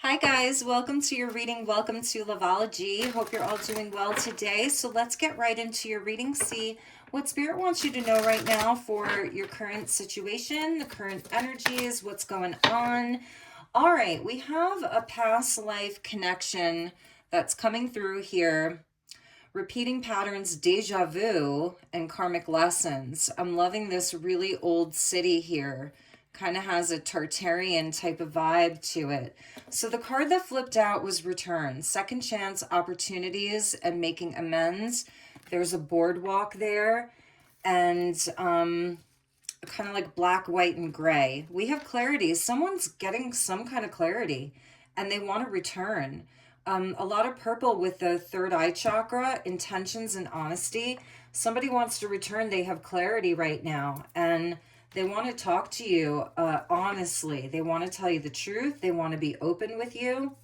Hi guys, welcome to your reading. Welcome to Loveology. Hope you're all doing well today. So let's get right into your reading. See what Spirit wants you to know right now for your current situation, the current energies, what's going on. All right, we have a past life connection that's coming through here. Repeating patterns, deja vu, and karmic lessons. I'm loving this really old city here. Kind of has a Tartarian type of vibe to it. So the card that flipped out was return, second chance opportunities and making amends. There's a boardwalk there and kind of like black, white, and gray. We have clarity. Someone's getting some kind of clarity and they want to return. A lot of purple with the third eye chakra, intentions and honesty. Somebody wants to return. They have clarity right now and they want to talk to you honestly. They want to tell you the truth. They want to be open with you.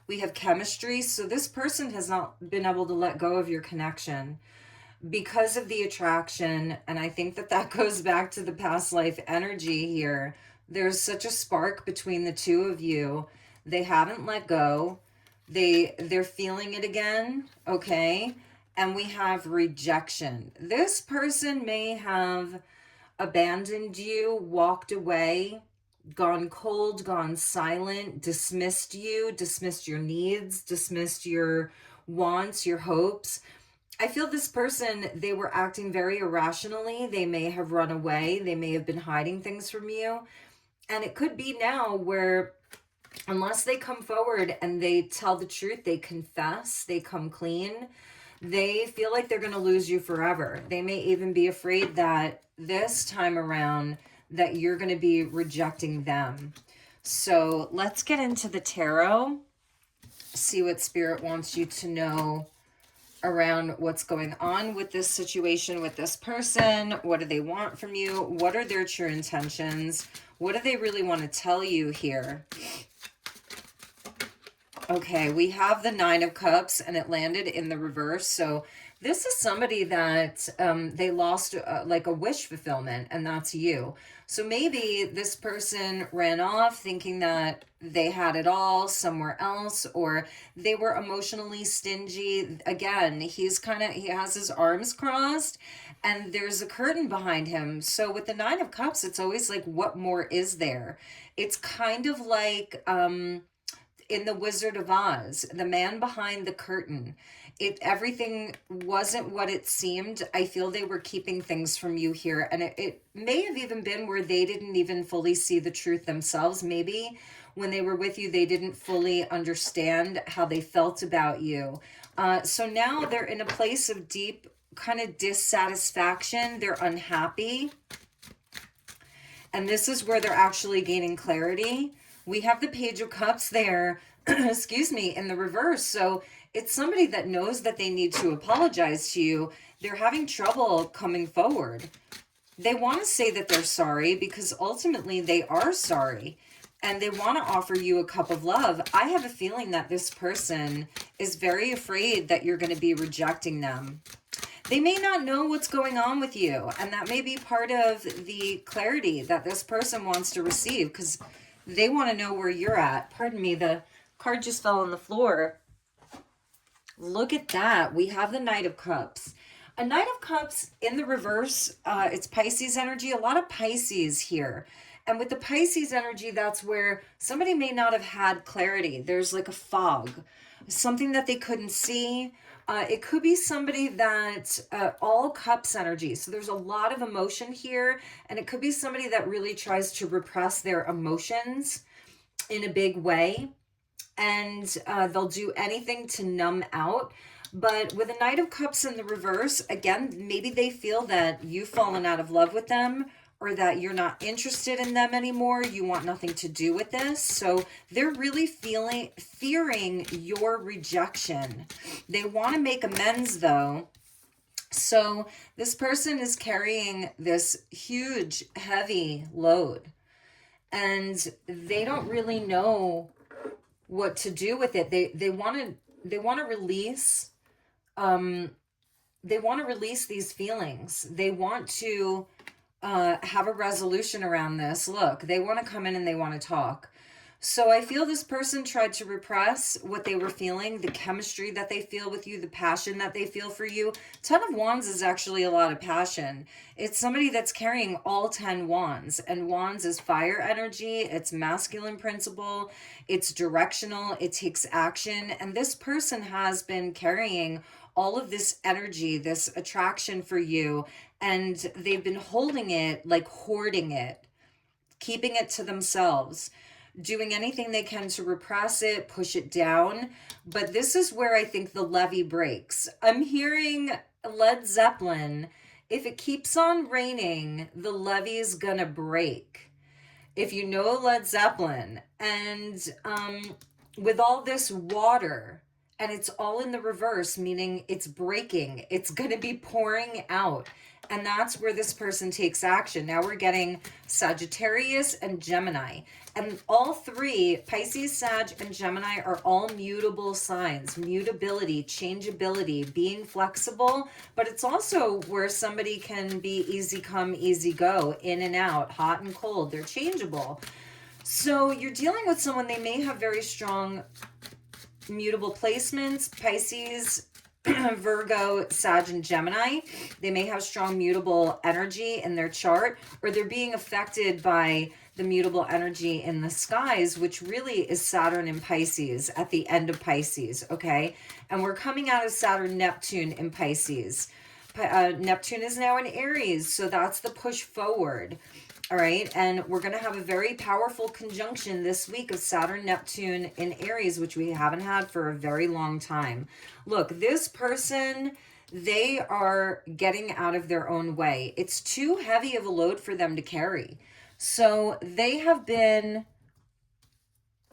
We have chemistry. So this person has not been able to let go of your connection because of the attraction. And I think that that goes back to the past life energy here. There's such a spark between the two of you. They haven't let go. They're feeling it again, okay? And we have rejection. This person may have abandoned you, walked away, gone cold, gone silent, dismissed you, dismissed your needs, dismissed your wants, your hopes. I feel this person, they were acting very irrationally. They may have run away. They may have been hiding things from you. And it could be now where unless they come forward and they tell the truth, they confess, they come clean, they feel like they're going to lose you forever. They may even be afraid that this time around that you're going to be rejecting them. So let's get into the tarot, see what Spirit wants you to know around what's going on with this situation, with this person. What do they want from you? What are their true intentions? What do they really want to tell you here? Okay, we have the Nine of Cups and it landed in the reverse. So this is somebody that they lost like a wish fulfillment, and that's you. So maybe this person ran off thinking that they had it all somewhere else, or they were emotionally stingy. Again, he has his arms crossed and there's a curtain behind him. So with the Nine of Cups, it's always like, what more is there? It's kind of like in the Wizard of Oz, the man behind the curtain. Everything wasn't what it seemed. I feel they were keeping things from you here, and it may have even been where they didn't even fully see the truth themselves. Maybe when they were with you, they didn't fully understand how they felt about you. So now they're in a place of deep kind of dissatisfaction. They're unhappy, and this is where they're actually gaining clarity. We have the Page of Cups there, excuse me, in the reverse. So it's somebody that knows that they need to apologize to you. They're having trouble coming forward. They want to say that they're sorry because ultimately they are sorry. And they want to offer you a cup of love. I have a feeling that this person is very afraid that you're going to be rejecting them. They may not know what's going on with you. And that may be part of the clarity that this person wants to receive, because they want to know where you're at. Pardon me, the card just fell on the floor. Look at that. We have the Knight of Cups. A Knight of Cups in the reverse, it's Pisces energy. A lot of Pisces here. And with the Pisces energy, that's where somebody may not have had clarity. There's like a fog, something that they couldn't see. It could be somebody that all cups energy. So there's a lot of emotion here. And it could be somebody that really tries to repress their emotions in a big way. And they'll do anything to numb out. But with a Knight of Cups in the reverse, again, maybe they feel that you've fallen out of love with them, or that you're not interested in them anymore. You want nothing to do with this. So they're really fearing your rejection. They want to make amends though. So this person is carrying this huge, heavy load, and they don't really know what to do with it. They want to release, they want to release these feelings. They want to have a resolution around this. Look, they want to come in and they want to talk. So I feel this person tried to repress what they were feeling, the chemistry that they feel with you, the passion that they feel for you. 10 of Wands is actually a lot of passion. It's somebody that's carrying all 10 wands, and wands is fire energy, it's masculine principle, it's directional, it takes action, and this person has been carrying all of this energy, this attraction for you, and they've been holding it, like hoarding it, keeping it to themselves, doing anything they can to repress it, push it down. But this is where I think the levee breaks. I'm hearing Led Zeppelin. If it keeps on raining, the levee's gonna break. If you know Led Zeppelin, and with all this water, and it's all in the reverse, meaning it's breaking, it's going to be pouring out. And that's where this person takes action. Now we're getting Sagittarius and Gemini. And all three, Pisces, Sag, and Gemini, are all mutable signs. Mutability, changeability, being flexible. But it's also where somebody can be easy come, easy go, in and out, hot and cold. They're changeable. So you're dealing with someone, they may have very strong mutable placements. Pisces, Virgo, Sag, and Gemini, they may have strong mutable energy in their chart, or they're being affected by the mutable energy in the skies, which really is Saturn in Pisces at the end of Pisces, okay? And we're coming out of Saturn, Neptune in Pisces. Neptune is now in Aries, so that's the push forward. All right, and we're going to have a very powerful conjunction this week of Saturn, Neptune in Aries, which we haven't had for a very long time. Look, this person, they are getting out of their own way. It's too heavy of a load for them to carry. So they have been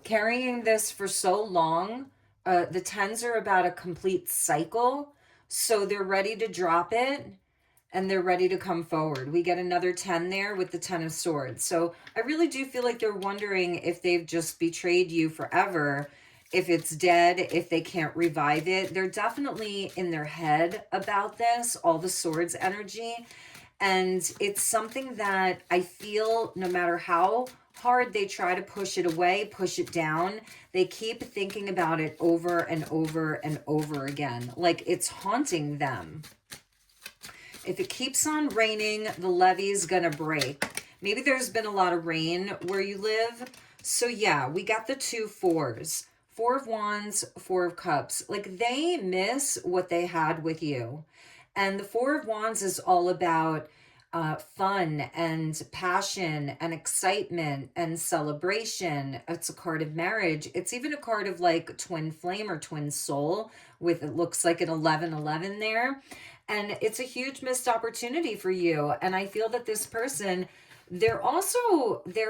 carrying this for so long. The tens are about a complete cycle, so they're ready to drop it. And they're ready to come forward. We get another 10 there with the 10 of swords. So I really do feel like they're wondering if they've just betrayed you forever, if it's dead, if they can't revive it. They're definitely in their head about this, all the swords energy. And it's something that I feel no matter how hard they try to push it away, push it down, they keep thinking about it over and over and over again. Like it's haunting them. If it keeps on raining, the levee's gonna break. Maybe there's been a lot of rain where you live. So yeah, we got the 2 4s. 4 of Wands, 4 of Cups. Like they miss what they had with you. And the 4 of Wands is all about fun and passion and excitement and celebration. It's a card of marriage. It's even a card of like twin flame or twin soul with, it looks like an 1111 there. And it's a huge missed opportunity for you. And I feel that this person, they're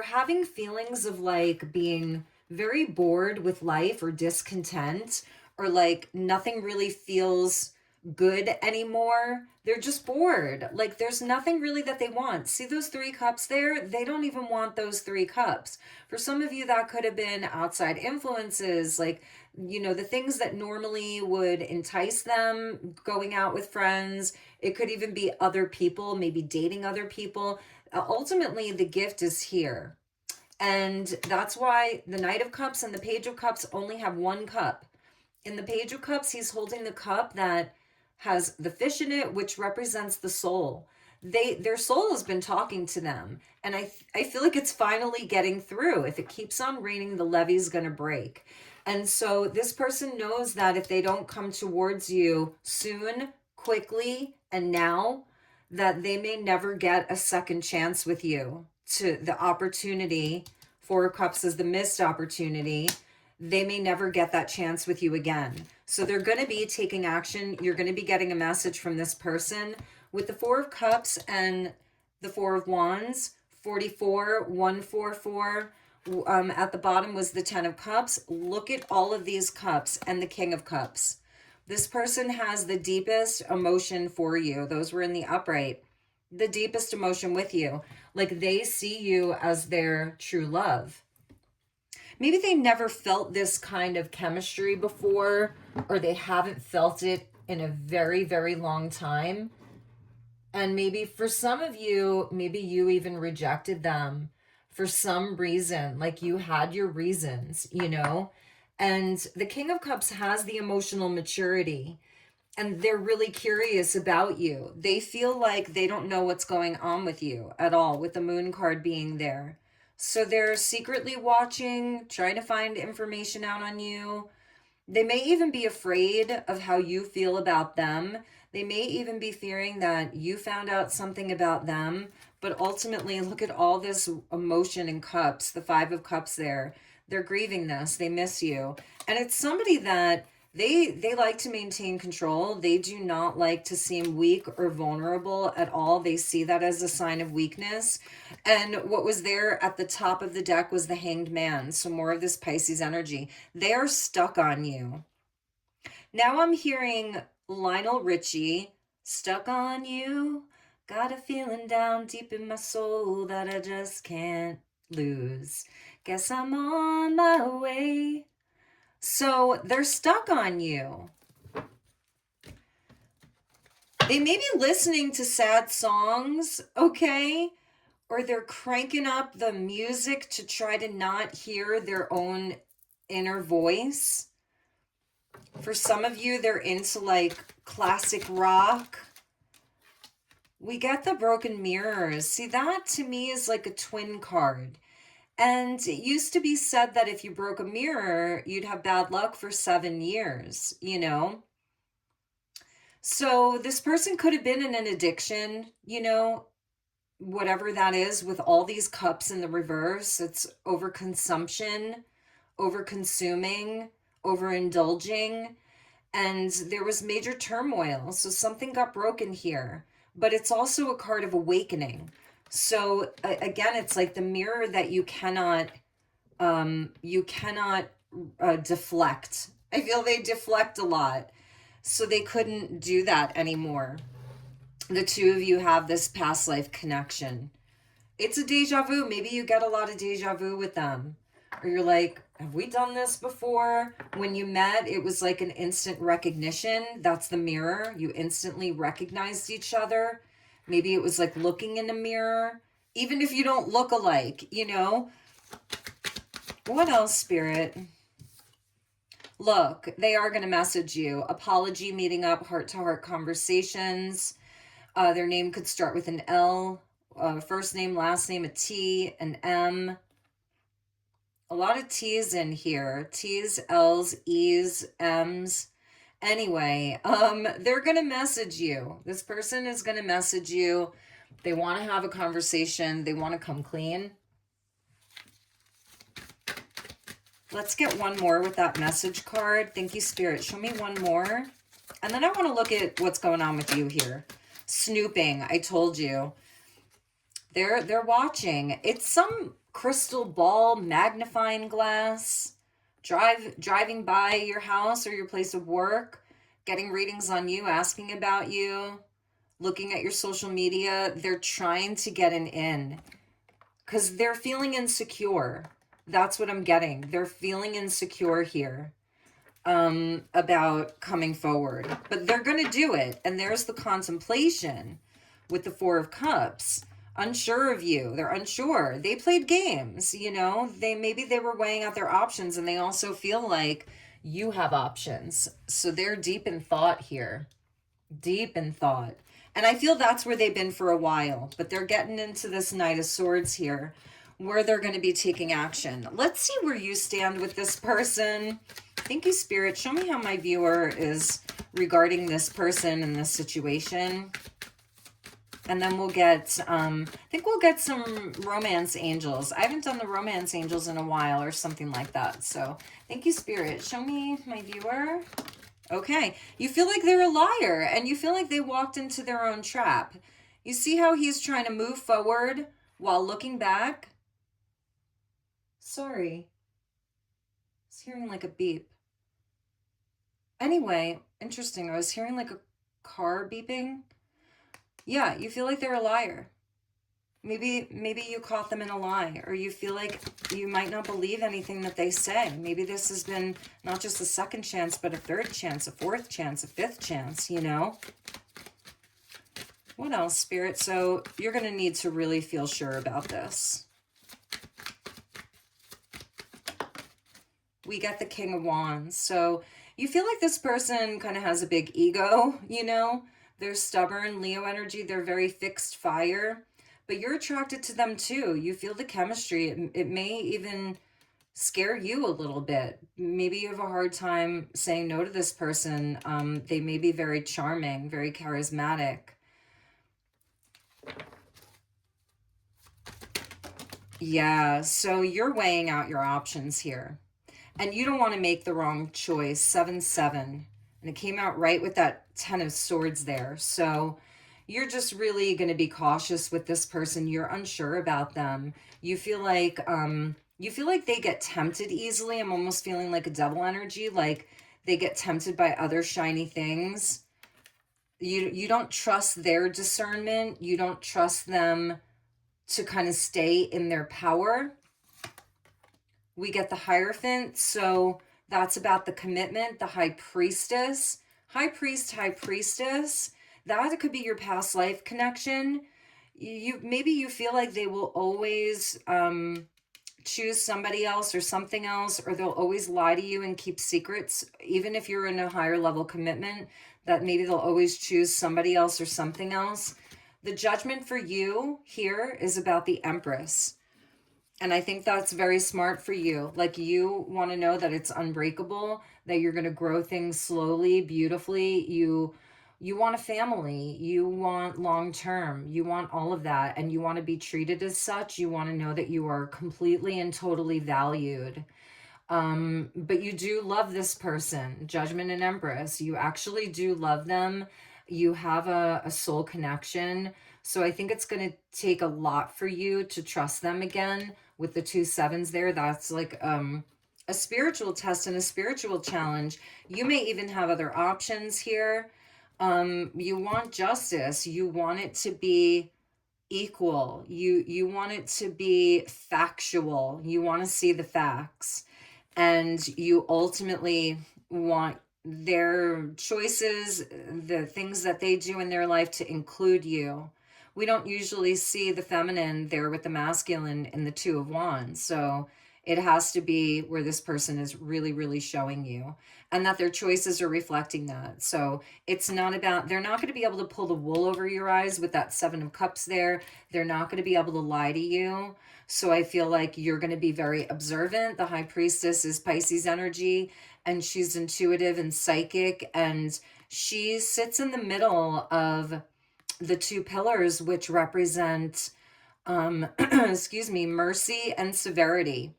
having feelings of like being very bored with life or discontent, or like nothing really feels good anymore. They're just bored. Like there's nothing really that they want. See those 3 cups there? They don't even want those 3 cups. For some of you, that could have been outside influences, like, you know, the things that normally would entice them, going out with friends. It could even be other people, maybe dating other people. Ultimately, the gift is here. And that's why the Knight of Cups and the Page of Cups only have 1 cup. In the Page of Cups, he's holding the cup that has the fish in it, which represents the soul. Their soul has been talking to them, and I feel like it's finally getting through. If it keeps on raining, the levee's gonna break. And so this person knows that if they don't come towards you soon, quickly, and now, that they may never get a second chance with you. To the opportunity, 4 of Cups is the missed opportunity. They may never get that chance with you again. So they're going to be taking action. You're going to be getting a message from this person. With the 4 of Cups and the 4 of Wands, 44, 144. At the bottom was the 10 of Cups. Look at all of these cups and the King of Cups. This person has the deepest emotion for you. Those were in the upright. The deepest emotion with you. Like they see you as their true love. Maybe they never felt this kind of chemistry before, or they haven't felt it in a very, very long time. And maybe for some of you, maybe you even rejected them for some reason, like you had your reasons, you know? And the King of Cups has the emotional maturity, and they're really curious about you. They feel like they don't know what's going on with you at all, with the Moon card being there. So they're secretly watching, trying to find information out on you. They may even be afraid of how you feel about them. They may even be fearing that you found out something about them. But ultimately, look at all this emotion in cups, the Five of Cups there. They're grieving this. They miss you. And it's somebody that they like to maintain control. They do not like to seem weak or vulnerable at all. They see that as a sign of weakness. And what was there at the top of the deck was the Hanged Man. So more of this Pisces energy. They are stuck on you. Now I'm hearing Lionel Richie, stuck on you. Got a feeling down deep in my soul that I just can't lose. Guess I'm on my way. So they're stuck on you. They may be listening to sad songs, okay? Or they're cranking up the music to try to not hear their own inner voice. For some of you, they're into like classic rock. We get the broken mirrors. See, that to me is like a twin card. And it used to be said that if you broke a mirror, you'd have bad luck for 7 years, you know? So this person could have been in an addiction, you know, whatever that is, with all these cups in the reverse. It's overconsumption, over-consuming, overindulging, and there was major turmoil. So something got broken here. But it's also a card of awakening. So again, it's like the mirror that you cannot deflect. I feel they deflect a lot. So they couldn't do that anymore. The two of you have this past life connection. It's a deja vu. Maybe you get a lot of deja vu with them. Or you're like, have we done this before? When you met, it was like an instant recognition. That's the mirror. You instantly recognized each other. Maybe it was like looking in a mirror. Even if you don't look alike, you know? What else, Spirit? Look, they are going to message you. Apology, meeting up, heart-to-heart conversations. Their name could start with an L. First name, last name, a T, an M. A lot of T's in here. T's, L's, E's, M's. Anyway, they're going to message you. This person is going to message you. They want to have a conversation. They want to come clean. Let's get one more with that message card. Thank you, Spirit. Show me one more. And then I want to look at what's going on with you here. Snooping, I told you. They're watching. It's some crystal ball magnifying glass. Driving by your house or your place of work, getting readings on you, asking about you, looking at your social media. They're trying to get an in because they're feeling insecure. That's what I'm getting. They're feeling insecure here about coming forward, but they're going to do it. And there's the contemplation with the Four of Cups. Unsure of you. They're unsure. They played games, you know. Maybe they were weighing out their options, and they also feel like you have options. So they're deep in thought here. Deep in thought. And I feel that's where they've been for a while, but they're getting into this Knight of Swords here, where they're going to be taking action. Let's see where you stand with this person. Thank you, Spirit. Show me how my viewer is regarding this person and this situation. And then we'll get, I think we'll get some romance angels. I haven't done the romance angels in a while or something like that. So thank you, Spirit. Show me my viewer. Okay. You feel like they're a liar and you feel like they walked into their own trap. You see how he's trying to move forward while looking back? Sorry. I was hearing like a beep. Anyway, interesting. I was hearing like a car beeping. Yeah, you feel like they're a liar. Maybe you caught them in a lie, or you feel like you might not believe anything that they say. Maybe this has been not just a second chance, but a third chance, a fourth chance, a fifth chance, you know? What else, Spirit? So you're going to need to really feel sure about this. we get the King of Wands. So you feel like this person kind of has a big ego, you know? They're stubborn, Leo energy, they're very fixed fire, but you're attracted to them too. You feel the chemistry. It may even scare you a little bit. Maybe you have a hard time saying no to this person. They may be very charming, very charismatic. Yeah, so you're weighing out your options here. And you don't want to make the wrong choice. 7-7. And it came out right with that 10 of swords there. So you're just really going to be cautious with this person. You're unsure about them. You feel like they get tempted easily. I'm almost feeling like a devil energy, like they get tempted by other shiny things. You don't trust their discernment. You don't trust them to kind of stay in their power. We get the Hierophant, so that's about the commitment. The High Priestess. High Priest, High Priestess. That could be your past life connection. Maybe you feel like they will always choose somebody else or something else, or they'll always lie to you and keep secrets, even if you're in a higher level commitment, that maybe they'll always choose somebody else or something else. The Judgment for you here is about the Empress. And I think that's very smart for you. Like, you want to know that it's unbreakable, that you're going to grow things slowly, beautifully. You want a family. You want long term. You want all of that, and you want to be treated as such. You want to know that you are completely and totally valued. But you do love this person, Judgment and Empress. You actually do love them. You have a soul connection. So I think it's going to take a lot for you to trust them again with the 2 sevens there. That's like a spiritual test and a spiritual challenge. You may even have other options here. You want justice. You want it to be equal. You want it to be factual. You want to see the facts. And you ultimately want their choices, the things that they do in their life, to include you. We don't usually see the feminine there with the masculine in the 2 of Wands. So it has to be where this person is really, really showing you, and that their choices are reflecting that. So it's not about, they're not going to be able to pull the wool over your eyes with that 7 of Cups there. They're not going to be able to lie to you. So I feel like you're going to be very observant. The High Priestess is Pisces energy, and she's intuitive and psychic, and she sits in the middle of the 2 pillars, which represent excuse me, mercy and severity.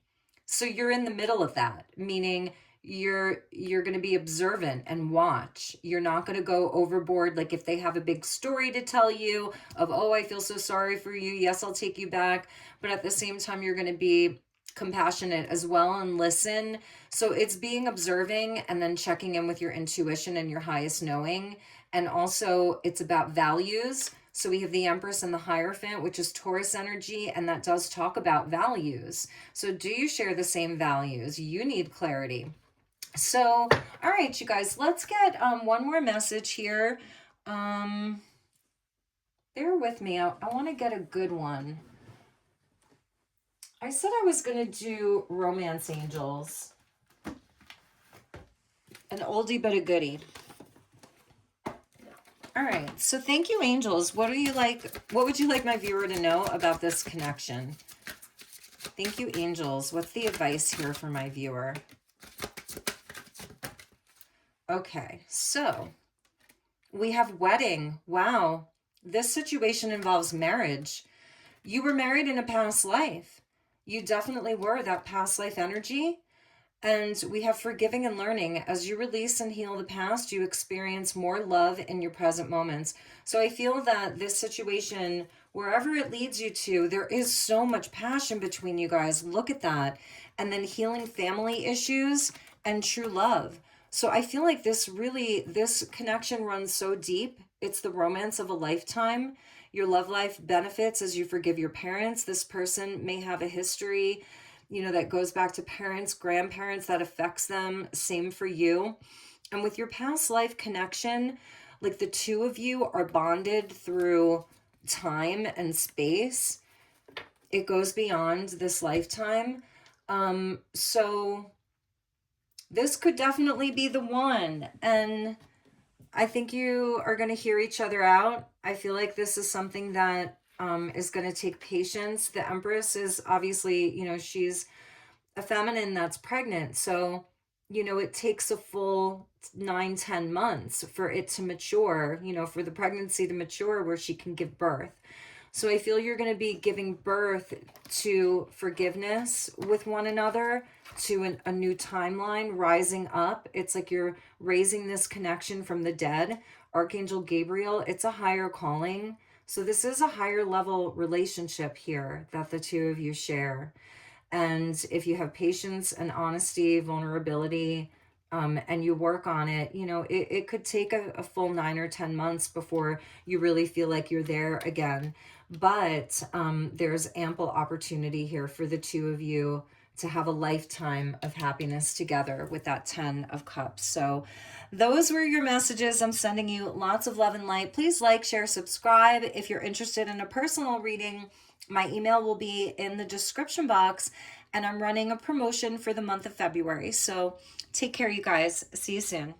So you're in the middle of that, meaning you're going to be observant and watch. You're not going to go overboard. Like, if they have a big story to tell you of, oh, I feel so sorry for you, yes, I'll take you back, but at the same time you're going to be compassionate as well and listen. So it's being observing and then checking in with your intuition and your highest knowing. And also it's about values. So we have the Empress and the Hierophant, which is Taurus energy, and that does talk about values. So do you share the same values? You need clarity. So, all right, you guys, let's get one more message here. Bear with me. I want to get a good one. I said I was going to do Romance Angels. An oldie but a goodie. All right, so thank you, angels. What would you like my viewer to know about this connection? Thank you, angels. What's the advice here for my viewer? Okay, so we have wedding. Wow, this situation involves marriage. You were married in a past life. You definitely were, that past life energy. And we have forgiving and learning. As you release and heal the past, you experience more love in your present moments. So I feel that this situation, wherever it leads you to, there is so much passion between you guys. Look at that. And then healing family issues and true love. So I feel like this connection runs so deep. It's the romance of a lifetime. Your love life benefits as you forgive your parents. This person may have a history, that goes back to parents, grandparents, that affects them. Same for you. And with your past life connection, like, the 2 of you are bonded through time and space. It goes beyond this lifetime. So this could definitely be the one. And I think you are going to hear each other out. I feel like this is something that is going to take patience. The Empress is obviously, she's a feminine that's pregnant. So, it takes a full 9, 10 months for it to mature, for the pregnancy to mature where she can give birth. So I feel you're going to be giving birth to forgiveness with one another, to a new timeline, rising up. It's like you're raising this connection from the dead. Archangel Gabriel, it's a higher calling. So this is a higher level relationship here that the two of you share. And if you have patience and honesty, vulnerability, and you work on it, it could take a full 9 or 10 months before you really feel like you're there again. But there's ample opportunity here for the two of you to have a lifetime of happiness together with that 10 of cups. So those were your messages. I'm sending you lots of love and light. Please like, share, subscribe. If you're interested in a personal reading, my email will be in the description box, and I'm running a promotion for the month of February. So take care, you guys. See you soon.